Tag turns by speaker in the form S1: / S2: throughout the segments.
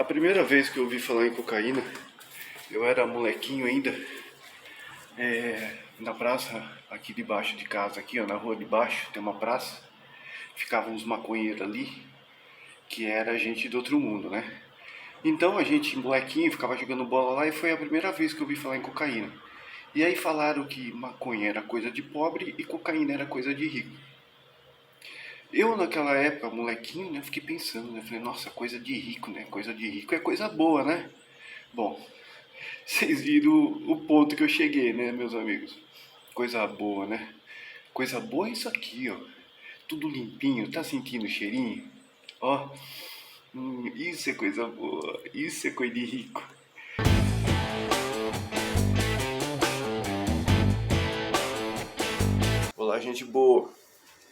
S1: A primeira vez que eu ouvi falar em cocaína, eu era molequinho ainda, na praça aqui debaixo de casa, aqui ó, na rua de baixo tem uma praça, ficavam uns maconheiros ali, que era gente do outro mundo, né? Então a gente, molequinho, ficava jogando bola lá e foi a primeira vez que eu ouvi falar em cocaína. E aí falaram que maconha era coisa de pobre e cocaína era coisa de rico. Eu naquela época, molequinho, né, fiquei pensando, né? Falei, nossa, coisa de rico, né? Coisa de rico é coisa boa, né? Bom, vocês viram o ponto que eu cheguei, né, meus amigos? Coisa boa, né? Coisa boa é isso aqui, ó. Tudo limpinho, tá sentindo o cheirinho? Ó, isso é coisa boa, isso é coisa de rico. Olá, gente boa.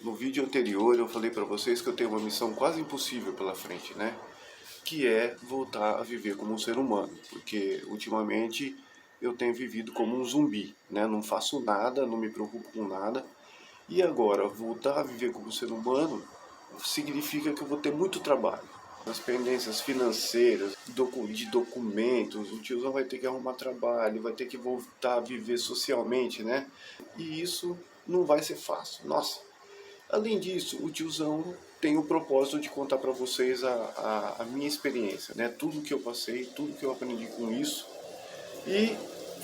S1: No vídeo anterior eu falei pra vocês que eu tenho uma missão quase impossível pela frente, né? Que é voltar a viver como um ser humano, porque ultimamente eu tenho vivido como um zumbi, né? Não faço nada, não me preocupo com nada. E agora, voltar a viver como ser humano significa que eu vou ter muito trabalho. Nas pendências financeiras, de documentos, o tiozão vai ter que arrumar trabalho, vai ter que voltar a viver socialmente, né? E isso não vai ser fácil. Nossa, além disso, o tiozão tem o propósito de contar para vocês a minha experiência, né? Tudo que eu passei, tudo que eu aprendi com isso. E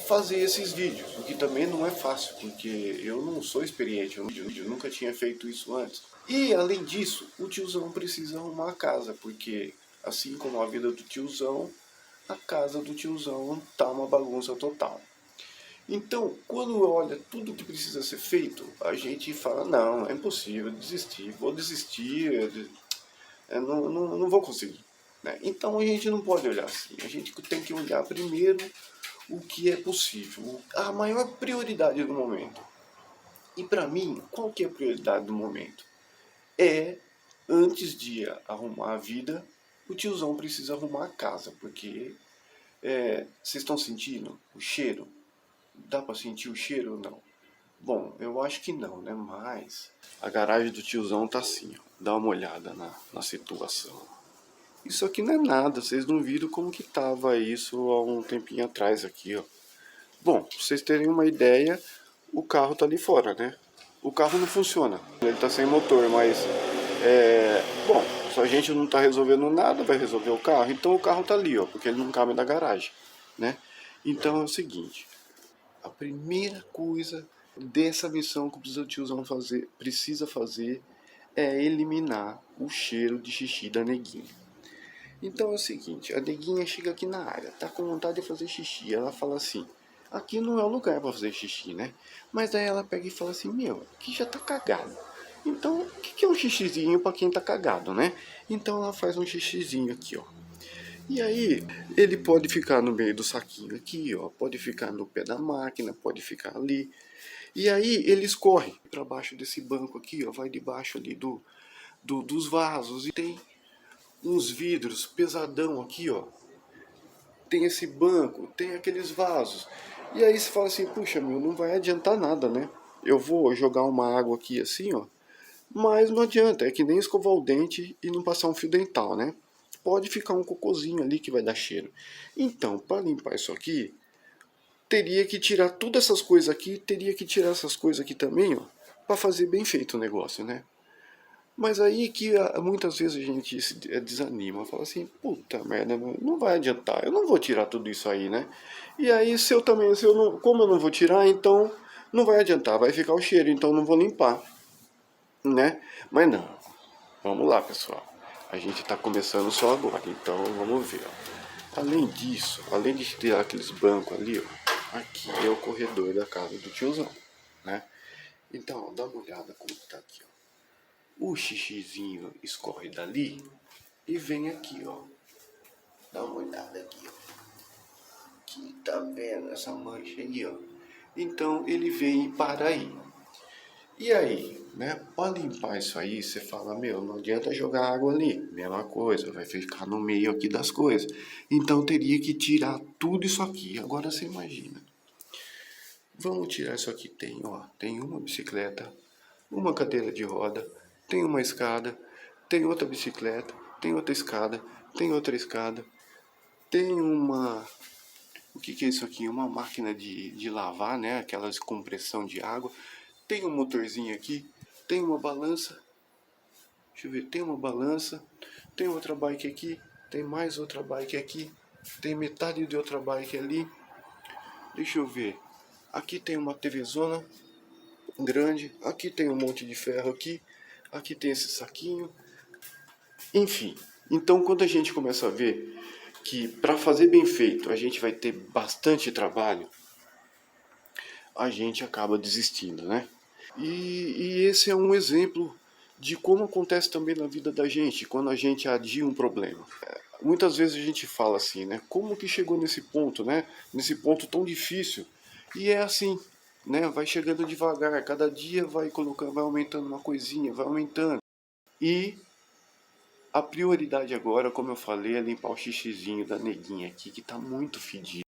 S1: fazer esses vídeos, o que também não é fácil, porque eu não sou experiente, eu nunca tinha feito isso antes. E além disso, o tiozão precisa arrumar a casa, porque assim como a vida do tiozão, a casa do tiozão tá uma bagunça total. Então, quando olha tudo que precisa ser feito, a gente fala, não, é impossível, desistir, vou desistir, não vou conseguir. Né? Então a gente não pode olhar assim, a gente tem que olhar primeiro o que é possível, a maior prioridade do momento. E para mim, qual que é a prioridade do momento? É, antes de arrumar a vida, o tiozão precisa arrumar a casa, porque vocês estão sentindo o cheiro? Dá para sentir o cheiro ou não? Bom, eu acho que não, né? Mas a garagem do tiozão tá assim, ó. Dá uma olhada na situação. Isso aqui não é nada, vocês não viram como que tava isso há um tempinho atrás aqui, ó. Bom, pra vocês terem uma ideia, o carro tá ali fora, né? O carro não funciona, ele tá sem motor, mas bom, se a gente não tá resolvendo nada, vai resolver o carro, então o carro tá ali, ó, porque ele não cabe na garagem, né? Então é o seguinte, a primeira coisa dessa missão que o tiozão precisa fazer é eliminar o cheiro de xixi da neguinha. Então é o seguinte, a neguinha chega aqui na área, tá com vontade de fazer xixi, ela fala assim, aqui não é o lugar para fazer xixi, né? Mas daí ela pega e fala assim, meu, aqui já tá cagado. Então, o que é um xixizinho para quem tá cagado, né? Então ela faz um xixizinho aqui, ó. E aí, ele pode ficar no meio do saquinho aqui, ó, pode ficar no pé da máquina, pode ficar ali. E aí ele escorre para baixo desse banco aqui, ó, vai debaixo ali dos vasos e tem uns vidros pesadão aqui, ó. Tem esse banco, tem aqueles vasos. E aí você fala assim, puxa, meu, não vai adiantar nada, né? Eu vou jogar uma água aqui assim, ó. Mas não adianta, é que nem escovar o dente e não passar um fio dental, né? Pode ficar um cocôzinho ali que vai dar cheiro. Então, para limpar isso aqui, teria que tirar todas essas coisas aqui, teria que tirar essas coisas aqui também, ó, para fazer bem feito o negócio, né? Mas aí que muitas vezes a gente se desanima, fala assim, puta merda, não vai adiantar, eu não vou tirar tudo isso aí, né? E aí se eu também, se eu não, como eu não vou tirar, então não vai adiantar, vai ficar o cheiro, então não vou limpar, né? Mas não, vamos lá pessoal, a gente tá começando só agora, então vamos ver, ó. Além disso, além de ter aqueles bancos ali, ó, aqui é o corredor da casa do tiozão, né? Então, ó, dá uma olhada como tá aqui, ó. O xixizinho escorre dali e vem aqui, ó. Dá uma olhada aqui, ó. Aqui, tá vendo essa mancha aí, ó? Então ele vem e para aí. E aí, né? Para limpar isso aí, você fala, meu, não adianta jogar água ali. Mesma coisa, vai ficar no meio aqui das coisas. Então teria que tirar tudo isso aqui. Agora você imagina. Vamos tirar isso aqui. Tem, ó, tem uma bicicleta, uma cadeira de roda, tem uma escada, tem outra bicicleta, tem outra escada, tem outra escada. Tem uma... O que é isso aqui? Uma máquina de lavar, né? Aquelas com pressão de água. Tem um motorzinho aqui. Tem uma balança. Deixa eu ver. Tem uma balança. Tem outra bike aqui. Tem mais outra bike aqui. Tem metade de outra bike ali. Deixa eu ver. Aqui tem uma TVzona grande. Aqui tem um monte de ferro aqui. Aqui tem esse saquinho. Enfim. Então quando a gente começa a ver que para fazer bem feito a gente vai ter bastante trabalho, a gente acaba desistindo, né? E esse é um exemplo de como acontece também na vida da gente, quando a gente adia um problema. Muitas vezes a gente fala assim, né? Como que chegou nesse ponto, né? Nesse ponto tão difícil. E é assim, né? Vai chegando devagar, cada dia vai colocando, vai aumentando uma coisinha, vai aumentando. E a prioridade agora, como eu falei, é limpar o xixizinho da neguinha aqui, que tá muito fedido.